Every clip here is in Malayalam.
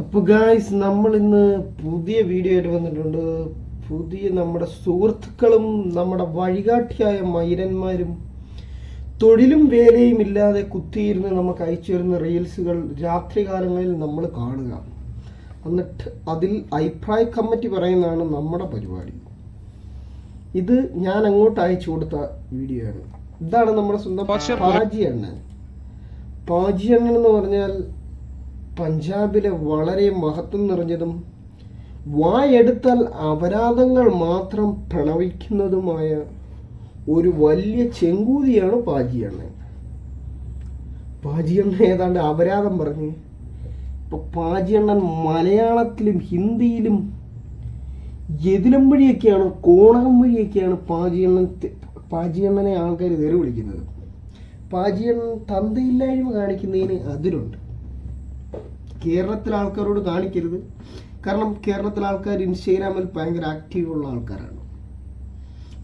അപ്പോൾ ഗായ്സ് നമ്മൾ ഇന്ന് പുതിയ വീഡിയോ ആയിട്ട് വന്നിട്ടുണ്ട്. പുതിയ നമ്മുടെ സുഹൃത്തുക്കളും നമ്മുടെ വഴികാട്ടിയായ മൈരന്മാരും തൊഴിലും വേലയും ഇല്ലാതെ കുത്തിയിരുന്ന് നമുക്ക് അയച്ചു വരുന്ന റീൽസുകൾ രാത്രികാലങ്ങളിൽ നമ്മൾ കാണുക, എന്നിട്ട് അതിൽ അഭിപ്രായ കമ്മിറ്റി പറയുന്നതാണ് നമ്മുടെ പരിപാടി. ഇത് ഞാൻ അങ്ങോട്ട് അയച്ചു കൊടുത്ത വീഡിയോ ആണ്. ഇതാണ് നമ്മുടെ സ്വന്തം പാജി അണ്ണൻ. പാജി അണ്ണൻ എന്ന് പറഞ്ഞാൽ പഞ്ചാബിലെ വളരെ മഹത്വം നിറഞ്ഞതും വായെടുത്താൽ അപരാധങ്ങൾ മാത്രം പ്രണവിക്കുന്നതുമായ ഒരു വലിയ ചെങ്കൂതിയാണ് പാജിയണ്ണൻ. പാജിയണ്ണൻ ഏതാണ്ട് അപരാധം പറഞ്ഞ് ഇപ്പൊ പാജിയണ്ണൻ മലയാളത്തിലും ഹിന്ദിയിലും എതിലം വഴിയൊക്കെയാണ്, കോണകം വഴിയൊക്കെയാണ് പാജിയണ്ണനെ ആൾക്കാർ തെറി വിളിക്കുന്നത്. പാജിയണ്ണൻ തന്തയില്ലായ്മ കാണിക്കുന്നതിന് അതിരുണ്ട്. കേരളത്തിലെ ആൾക്കാരോട് കാണിക്കരുത്. കാരണം കേരളത്തിലെ ആൾക്കാർ ഇൻസ്റ്റാഗ്രാമിൽ ഭയങ്കര ആക്റ്റീവുള്ള ആൾക്കാരാണ്.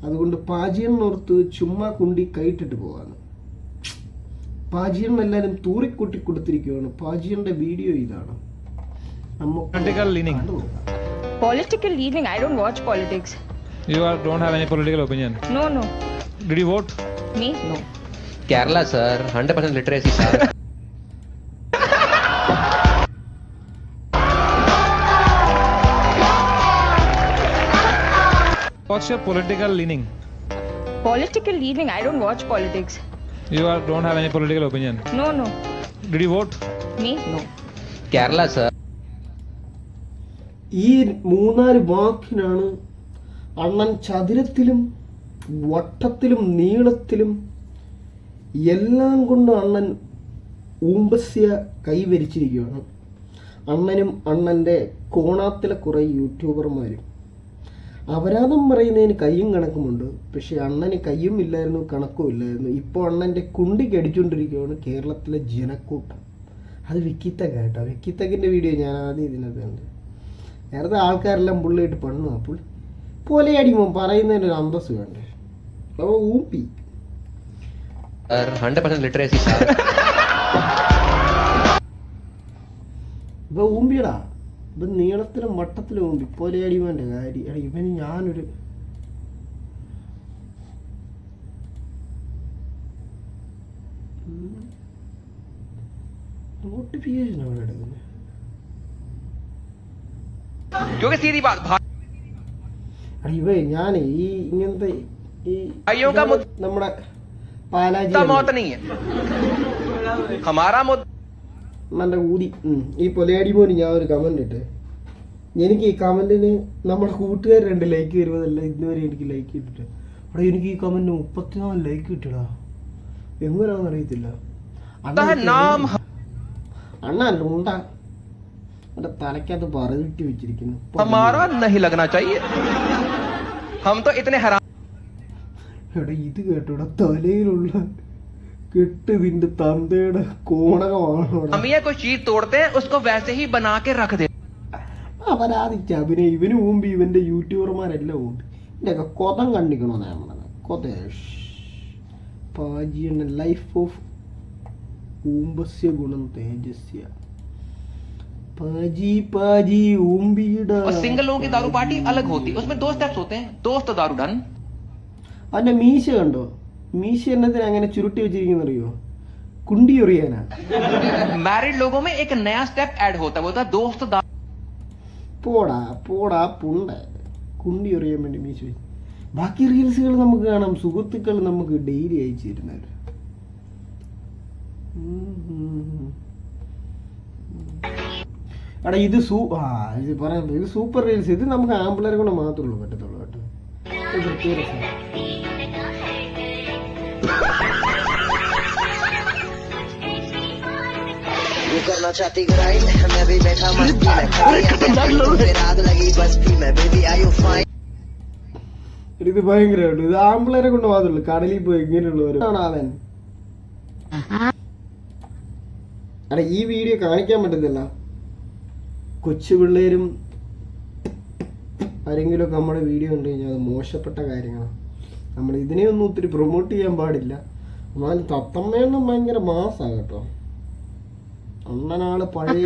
അതുകൊണ്ട് പാജിയണ്ണോർത്ത് ചുമ്മാ കുണ്ടി കൈയിട്ടിട്ട് പോവാണ്. പാജിയണ്ണ എല്ലാവരും തൂറിക്കൂട്ടി കൊടുത്തിരിക്കുകയാണ്. പാജിയണ്ണന്റെ വീഡിയോ ഇതാണ്. Political leaning? I don't watch politics. Don't have any political opinion? No. Did you vote? Me? No. Kerala, sir. 100% literacy, sir. What's your political leaning? Political leaning? I don't watch politics. Don't have any political opinion? No. Did you vote? Me? No. Kerala, sir. ഈ മൂന്നാല് വാക്കിനാണ് അണ്ണൻ ചതുരത്തിലും വട്ടത്തിലും നീളത്തിലും എല്ലാം കൊണ്ടും അണ്ണൻ ഊമ്പസ്യ കൈവരിച്ചിരിക്കുകയാണ്. അണ്ണനും അണ്ണൻ്റെ കോണാത്തിലെ കുറേ യൂട്യൂബർമാരും അപരാധം പറയുന്നതിന് കയ്യും കണക്കുമുണ്ട്. പക്ഷെ അണ്ണന് കയ്യും ഇല്ലായിരുന്നു, കണക്കും ഇല്ലായിരുന്നു. ഇപ്പോൾ അണ്ണൻ്റെ കുണ്ടിക്ക് അടിച്ചുകൊണ്ടിരിക്കുകയാണ് കേരളത്തിലെ ജനക്കൂട്ടം. അത് വിക്കിത്തക്ക കേട്ടോ. വിക്കിത്തക്കിൻ്റെ വീഡിയോ ഞാൻ ആദ്യം ഇതിനകത്ത് കണ്ട്. നേരത്തെ ആൾക്കാരെല്ലാം പുള്ളിയിട്ട് പണ്ണു. അപ്പോൾ പോലെ അടിമോ പറയുന്നതിൻ്റെ ഒരു അന്തസ് വേണ്ടേ. അപ്പോൾ ഊപ്പി 100% literacy, sir. ഇപ്പൊ ഊമ്പിയടാ. ഇപ്പൊ നീളത്തിലും വട്ടത്തിലും ഊമ്പി പോലെ അടിമോൻ്റെ കാര്യം. ഇവന് ഞാനൊരു നോട്ടിഫിക്കേഷൻ അവിടെ എടുക്കുന്നത്. ഇവ ഞാൻ ഈ ഇങ്ങനത്തെ ഈ നമ്മുടെ പാലാജി എന്നെ കൂടി ഈ പൊലയാടിമോന് ഞാൻ ഒരു കമന്റ് ഇട്ട്. എനിക്ക് ഈ കമന്റിന് നമ്മുടെ കൂട്ടുകാർ 2 ലൈക്ക് തരുന്നതല്ല ഇന്നുവരെ എനിക്ക് ലൈക്ക് കിട്ടിട്ട്. അവിടെ എനിക്ക് ഈ കമന്റിന് 34 ലൈക്ക് കിട്ടടാ. എങ്ങനെയാണെന്ന് അറിയത്തില്ല. അണ്ണ ഉണ്ട എന്റെ തലക്കകത്ത് പറവിട്ടി വെച്ചിരിക്കുന്നു. എടാ ഇത് കേട്ടോടാ, തലയിലുള്ള കെട്ട് നിന്റെ തന്തയുടെ കോണകമാണ്. അപരാധിച്ച അഭിനയം. ഇവന് ഊമ്പി, ഇവന്റെ യൂട്യൂബർമാരെല്ലാം ഊമ്പി. ഇതിന്റെയൊക്കെ കൊതം കണ്ടിക്കണോ നമ്മളെ കൊതേഷ്. പാജിയാണ് ലൈഫ് ഓഫ് ഊമ്പസ്യ ഗുണം തേജസ്യ. पाजी ऊंबीड़ा। और सिंगल लोगों की दारू पार्टी अलग होती है, उसमें 2 स्टेप्स होते हैं. दोस्त दारू डन. അതിന്റെ മീശ കണ്ടോ? മീശ എന്നതിന് അങ്ങനെ ചുരുട്ടി വെച്ചിരിക്കുന്നറിയോ? കുണ്ടി ഒറിയാനാ. मैरिड लोगों में एक नया स्टेप ऐड होता है, वो होता है दोस्त दारू. പോടാ പുണ്ട. കുണ്ടി ഒറിയാൻ വേണ്ടി മീശ. ബാക്കി റീൽസുകൾ നമുക്ക് കാണാം. സുഹൃത്തുക്കൾ നമുക്ക് ഡെയിലി അയച്ചു തരുന്നവർ. എടാ ഇത് ഇത് പറയാൻ ഇത് സൂപ്പർ റീൽസ്. ഇത് നമുക്ക് ആമ്പിളരെ കൊണ്ട് മാത്രമേ പറ്റത്തുള്ളൂ കേട്ടോ. ഇത് പ്രത്യേക രസമാണ്. ഇത് ഭയങ്കരമായിട്ട് ഇത് ആമ്പിളരെ കൊണ്ട് മാത്രമല്ല, കടലിൽ പോയി ഇങ്ങനെയുള്ളവരാണ് അവൻ. എടാ ഈ വീഡിയോ കാണിക്കാൻ പറ്റത്തില്ല. കൊച്ചു പിള്ളേരും ആരെങ്കിലുമൊക്കെ നമ്മുടെ വീഡിയോ കണ്ടു കഴിഞ്ഞാൽ അത് മോശപ്പെട്ട കാര്യങ്ങളാണ്. നമ്മൾ ഇതിനെയൊന്നും ഒത്തിരി പ്രൊമോട്ട് ചെയ്യാൻ പാടില്ല. എന്നാലും തത്തമ്മയൊന്നും ഭയങ്കര മാസാണ് കേട്ടോ. അണ്ണനാള് പഴയ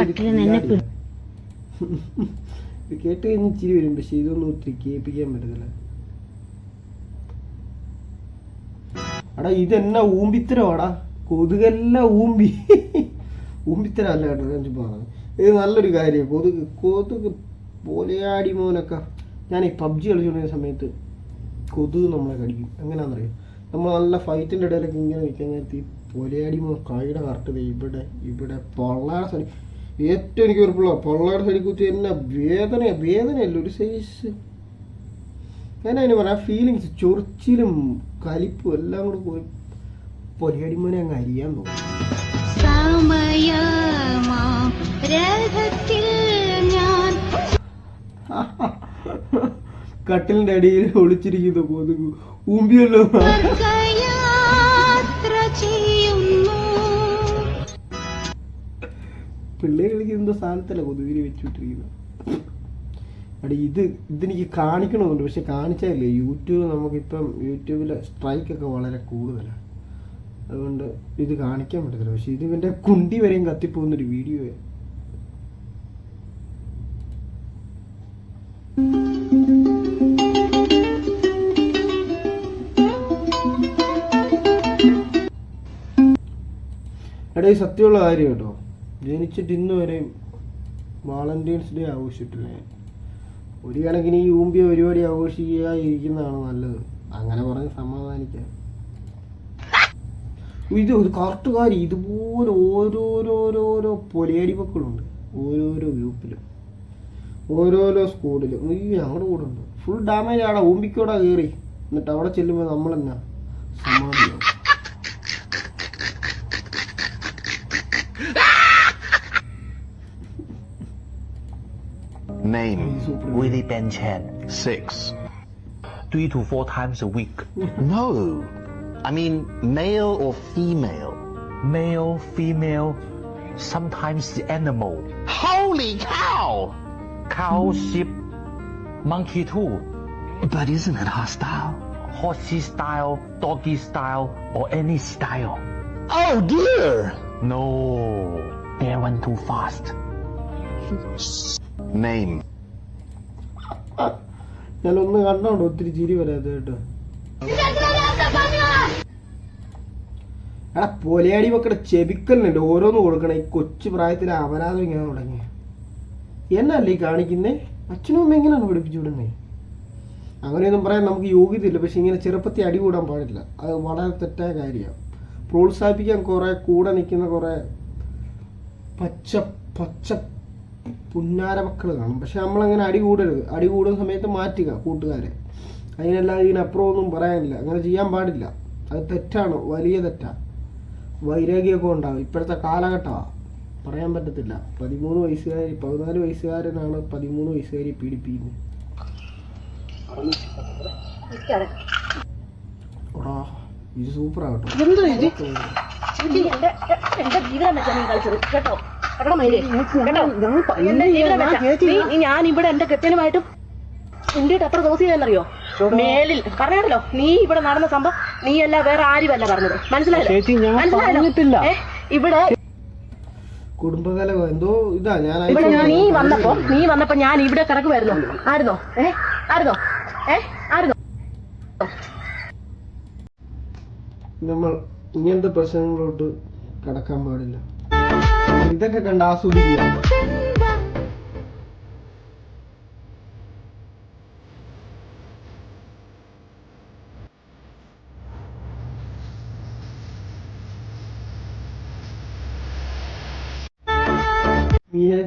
ഇത് കേട്ട് കഴിഞ്ഞ് ഇച്ചിരി വരും, പക്ഷെ ഇതൊന്നും ഒത്തിരി കേൾപ്പിക്കാൻ പറ്റത്തില്ല. എടാ ഇതെന്നാ ഊമ്പിത്തരവാടാ, കൊതുകെല്ലാം ഊമ്പിത്തരം അല്ല കേട്ടോ ഞാൻ പറഞ്ഞത്. ഇത് നല്ലൊരു കാര്യമാണ്. കൊതുക് പോലെയാടി മോനൊക്കെ. ഞാൻ ഈ പബ്ജി കളിച്ചുകൊണ്ടിരുന്ന സമയത്ത് കൊതുക് നമ്മളെ കടിക്കും. എങ്ങനെയാണെന്നറിയാം, നമ്മൾ നല്ല ഫൈറ്റിൻ്റെ ഇടയിലൊക്കെ ഇങ്ങനെ നിൽക്കാൻ നേരത്തി പോലെയാടി മോൻ കൈയുടെ കറക്റ്റ് ഇവിടെ പൊള്ളയുടെ സൈഡ്, ഏറ്റവും എനിക്ക് ഉറപ്പുള്ള പൊള്ളയുടെ സൈഡിൽ കുത്തി എന്നെ വേദനയല്ല ഒരു സൈസ്. ഞാൻ അതിന് പറയാം ഫീലിങ്സ്, ചൊറിച്ചിലും കലിപ്പും എല്ലാം കൂടെ പോയി പൊലിയടി മോനെ അങ്ങ് അരിയാൻ തോന്നും. കട്ടിലിന്റെ അടിയിൽ ഒളിച്ചിരിക്കുന്ന കൊതുക് ഊമ്പിയല്ലോ. പിള്ളേർ കളിക്കുന്ന സാധനത്തല്ല കൊതുകിനെ വെച്ചുവിട്ടിരിക്കുന്നത്. അടി ഇതെനിക്ക് കാണിക്കണമെന്നുണ്ട്, പക്ഷെ കാണിച്ചാലേ നമുക്കിപ്പം യൂട്യൂബിലെ സ്ട്രൈക്കൊക്കെ വളരെ കൂടുതലാണ്, അതുകൊണ്ട് ഇത് കാണിക്കാൻ പറ്റത്തില്ല. പക്ഷെ ഇത് ഇവൻ്റെ കുണ്ടി വരെയും കത്തിപ്പോകുന്നൊരു വീഡിയോ. എടാ ഈ സത്യമുള്ള കാര്യം കേട്ടോ, ജനിച്ചിട്ട് ഇന്ന് വരെയും വാളന്റൈൻസ് ഡേ ആഘോഷിച്ചിട്ടില്ല ഞാൻ. ഒരു കണക്കിന് ഈ ഊമ്പിയ പരിപാടി ആഘോഷിക്കാതിരിക്കുന്നതാണ് നല്ലത്, അങ്ങനെ പറഞ്ഞ് സമാധാനിക്കാൻ. ഇത് ഒരു കറക്റ്റ് കാര്യം, ഇതുപോലെ ഓരോരോ പൊലയടി മക്കളുണ്ട് ഓരോരോ ഗ്രൂപ്പിലും ഓരോരോ സ്കൂളിലും. ഈ ഞങ്ങളുടെ കൂടെ ഉണ്ട് ഫുൾ ഡാമേജ് ആടാ, ഊമ്പിക്കോടാ കയറി. എന്നിട്ട് അവിടെ ചെല്ലുമ്പോൾ നമ്മളെന്നാ സമാധിയാവും. Name Willie Ben Chan. 6. 3 to 4 times a week. No. I mean male or female? Male, female, sometimes the animal. Holy cow! Cow, sheep, monkey too. But isn't it hostile? Horsey style, doggy style, or any style. Oh dear! No, they went too fast. Name. ഞാനൊന്ന് കണ്ടോണ്ട് ഒത്തിരി ചിരി വരാതെ കേട്ടോ. എടാ പൊലയാടി മക്കളുടെ ചെവിക്കലിനുണ്ട് ഓരോന്ന് കൊടുക്കണേ. ഈ കൊച്ചു പ്രായത്തിൽ അപരാധം ഇങ്ങനെ തുടങ്ങി എന്നല്ലേ ഈ കാണിക്കുന്നേ? അച്ഛനും അമ്മ എങ്ങനെയാണ് പഠിപ്പിച്ചു വിടുന്നേ? അങ്ങനെയൊന്നും പറയാൻ നമുക്ക് യോഗ്യതയില്ല, പക്ഷെ ഇങ്ങനെ ചെറുപ്പത്തിൽ അടി കൂടാൻ പാടില്ല, അത് വളരെ തെറ്റായ കാര്യമാണ്. പ്രോത്സാഹിപ്പിക്കാൻ കുറെ കൂടെ നിൽക്കുന്ന കുറെ പച്ച പുന്നാര മക്കൾ കാണും, പക്ഷെ നമ്മളങ്ങനെ അടി കൂടരുത്. അടി കൂടുന്ന സമയത്ത് മാറ്റുക കൂട്ടുകാരെ, അതിനല്ലാതെ ഇതിനപ്പുറം ഒന്നും പറയാനില്ല. അങ്ങനെ ചെയ്യാൻ പാടില്ല, അത് തെറ്റാണ്, വലിയ തെറ്റാണ്. വൈരാഗ്യമൊക്കെ ഉണ്ടാകും. ഇപ്പോഴത്തെ കാലഘട്ടമാണ്, പറയാൻ പറ്റത്തില്ല. 14 വയസ്സുകാരനാണ് 13 വയസ്സുകാരി പീഡിപ്പിക്കുന്നത്. ഇത് സൂപ്പറാകട്ടോ. ഞാൻ ഇവിടെ എന്റെ കെട്ടിനുമായിട്ടും ഇന്ത്യയിട്ട് എത്ര ദിവസം എന്നറിയോ? മേലിൽ പറഞ്ഞാണല്ലോ, നീ ഇവിടെ നടന്ന സംഭവം നീയല്ല വേറെ ആരുമല്ല പറഞ്ഞത്, മനസ്സിലായല്ലോ? ഇവിടെ കുടുംബകലം എന്തോ ഇതാ. ഇവിടെ നീ വന്നപ്പോ ഞാൻ ഇവിടെ കിടക്കുമായിരുന്നോ? ആയിരുന്നോ? നമ്മൾ ഇങ്ങനത്തെ പ്രശ്നങ്ങളോട്ട് കടക്കാൻ പാടില്ല. ഇതൊക്കെ കണ്ട് ആസ്വദിക്കുക.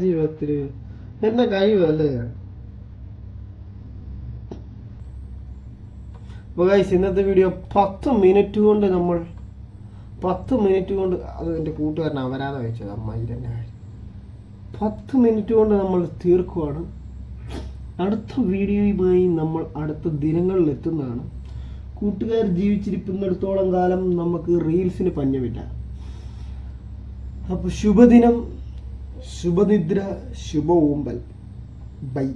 ജീവിതത്തില് എന്നെ കഴിവല്ലേ. ഇന്നത്തെ വീഡിയോ 10 മിനിറ്റ് കൊണ്ട് അത് എൻ്റെ കൂട്ടുകാരൻ അപരാധം വെച്ചത് അമ്മായി തന്നെ. 10 മിനിറ്റ് കൊണ്ട് നമ്മൾ തീർക്കുവാണ്. അടുത്ത വീഡിയോയുമായി നമ്മൾ അടുത്ത ദിനങ്ങളിൽ എത്തുന്നതാണ്. കൂട്ടുകാർ ജീവിച്ചിരിക്കുന്നിടത്തോളം കാലം നമുക്ക് റീൽസിന് പഞ്ഞമില്ല. അപ്പോൾ ശുഭദിനം, ശുഭനിദ്ര, ശുഭ ഊമ്പൽ. ബൈ.